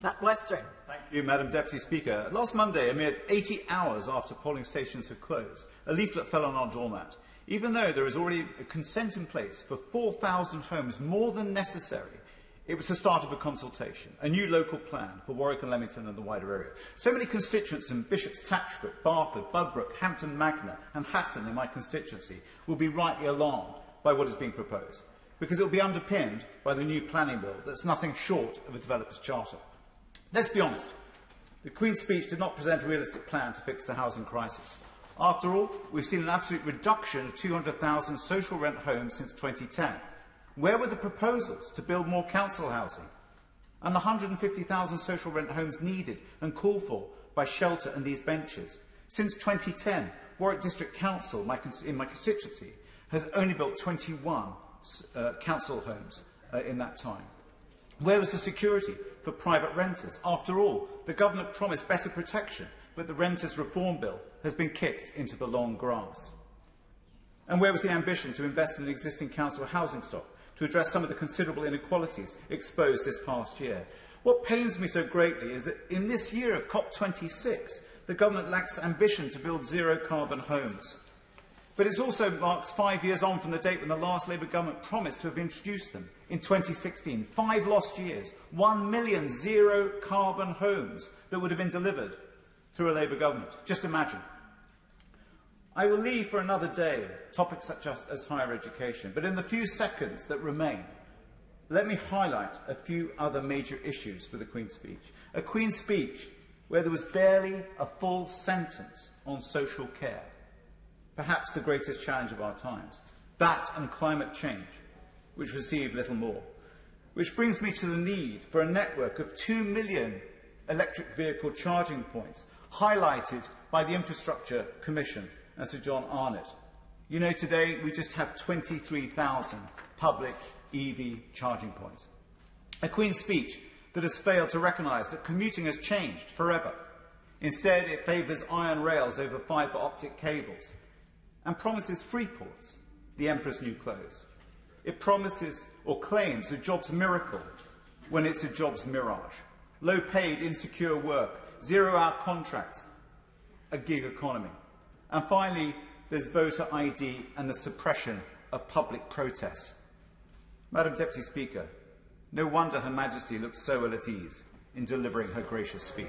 Matt Western. Thank you, Madam Deputy Speaker. Last Monday, a mere 80 hours after polling stations had closed, a leaflet fell on our doormat. Even though there is already a consent in place for 4,000 homes, more than necessary, it was the start of a consultation, a new local plan for Warwick and Leamington and the wider area. So many constituents in Bishop's Tatchbrook, Barford, Budbrook, Hampton Magna and Hatton in my constituency will be rightly alarmed by what is being proposed, because it will be underpinned by the new planning bill that's nothing short of a developer's charter. Let's be honest, the Queen's speech did not present a realistic plan to fix the housing crisis. After all, we've seen an absolute reduction of 200,000 social rent homes since 2010. Where were the proposals to build more council housing? And the 150,000 social rent homes needed and called for by Shelter and these benches? Since 2010, Warwick District Council, in my constituency, has only built 21 council homes in that time. Where was the security for private renters? After all, the government promised better protection, but the Renters Reform Bill has been kicked into the long grass. And where was the ambition to invest in the existing council housing stock to address some of the considerable inequalities exposed this past year? What pains me so greatly is that in this year of COP26, the government lacks ambition to build zero-carbon homes. But it also marks 5 years on from the date when the last Labour government promised to have introduced them in 2016. 5 lost years, 1 million zero-carbon homes that would have been delivered through a Labour government. Just imagine. I will leave for another day topics such as higher education, but in the few seconds that remain, let me highlight a few other major issues for the Queen's speech. A Queen's speech where there was barely a full sentence on social care. Perhaps the greatest challenge of our times. That and climate change, which received little more. Which brings me to the need for a network of 2 million electric vehicle charging points, highlighted by the Infrastructure Commission and Sir John Arnott. You know, today we just have 23,000 public EV charging points. A Queen's speech that has failed to recognise that commuting has changed forever. Instead, it favours iron rails over fibre optic cables, and promises free ports, the Emperor's new clothes. It promises or claims a jobs miracle when it's a jobs mirage. Low-paid, insecure work, zero-hour contracts, a gig economy. And finally, there's voter ID and the suppression of public protests. Madam Deputy Speaker, no wonder Her Majesty looks so ill at ease in delivering her gracious speech.